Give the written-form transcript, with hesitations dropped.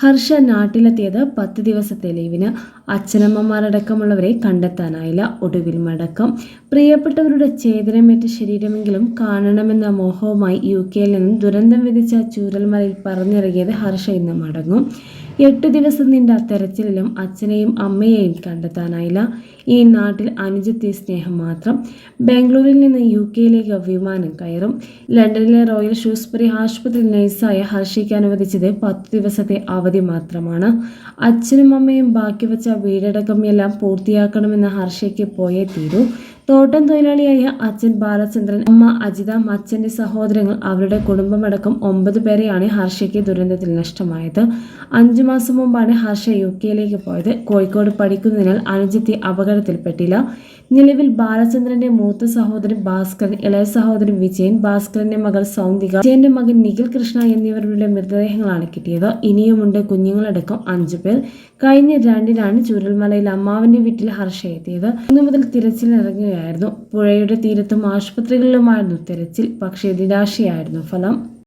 ഹർഷ നാട്ടിലെത്തിയത് 10 ദിവസത്തെ ലീവിന്. അച്ഛനമ്മമാരടക്കമുള്ളവരെ കണ്ടെത്താനായില്ല. ഒടുവിൽ മടക്കം. പ്രിയപ്പെട്ടവരുടെ ചേതനമേറ്റ ശരീരമെങ്കിലും കാണണമെന്ന മോഹവുമായി UK-യിൽ നിന്നും ദുരന്തം വിധിച്ച ചൂരൽമലയിൽ പറന്നിറങ്ങിയത് ഹർഷ ഇന്ന് മടങ്ങും. 8 ദിവസം നീണ്ട തെരച്ചിലിലും അച്ഛനെയും അമ്മയെയും കണ്ടെത്താനായില്ല. ഈ നാട്ടിൽ അനുജത്തി സ്നേഹം മാത്രം. ബാംഗ്ലൂരിൽ നിന്ന് UK-യിലേക്ക് വിമാനം കയറും. ലണ്ടനിലെ റോയൽ ഷൂസ്ബറി ആശുപത്രിയിൽ നഴ്സായ ഹർഷയ്ക്ക് അനുവദിച്ചത് 10 ദിവസത്തെ അവധി മാത്രമാണ്. അച്ഛനും അമ്മയും ബാക്കി വെച്ച വീടടക്കം എല്ലാം പൂർത്തിയാക്കണമെന്ന് ഹർഷയ്ക്ക് പോയേ തീരൂ. തോട്ടം തൊഴിലാളിയായ അച്ഛൻ ബാലചന്ദ്രൻ, അമ്മ അജിത, അച്ഛൻ്റെ സഹോദരങ്ങൾ, അവരുടെ കുടുംബമടക്കം 9 പേരെയാണ് ഹർഷയ്ക്ക് ദുരന്തത്തിൽ നഷ്ടമായത്. 5 മാസം മുമ്പാണ് ഹർഷ UK-യിലേക്ക് പോയത്. കോഴിക്കോട് പഠിക്കുന്നതിനാൽ അനുജത്തി അപകടത്തിൽപ്പെട്ടില്ല. നിലവിൽ ബാലചന്ദ്രന്റെ മൂത്ത സഹോദരൻ ഭാസ്കരൻ, ഇളയ സഹോദരൻ വിജയൻ, ഭാസ്കരന്റെ മകൾ സൗന്ദിക, വിജയന്റെ മകൻ നിഖിൽ കൃഷ്ണ എന്നിവരുടെ മൃതദേഹങ്ങളാണ് കിട്ടിയത്. ഇനിയുമുണ്ട് കുഞ്ഞുങ്ങളടക്കം 5 പേർ. കഴിഞ്ഞ 2-നാണ് ചൂരൽമലയിൽ അമ്മാവന്റെ വീട്ടിൽ ഹർഷ എത്തിയത്. 1 മുതൽ തിരച്ചിലിറങ്ങുകയായിരുന്നു. പുഴയുടെ തീരത്തും ആശുപത്രികളിലുമായിരുന്നു തിരച്ചിൽ. പക്ഷേ നിരാശയായിരുന്നു ഫലം.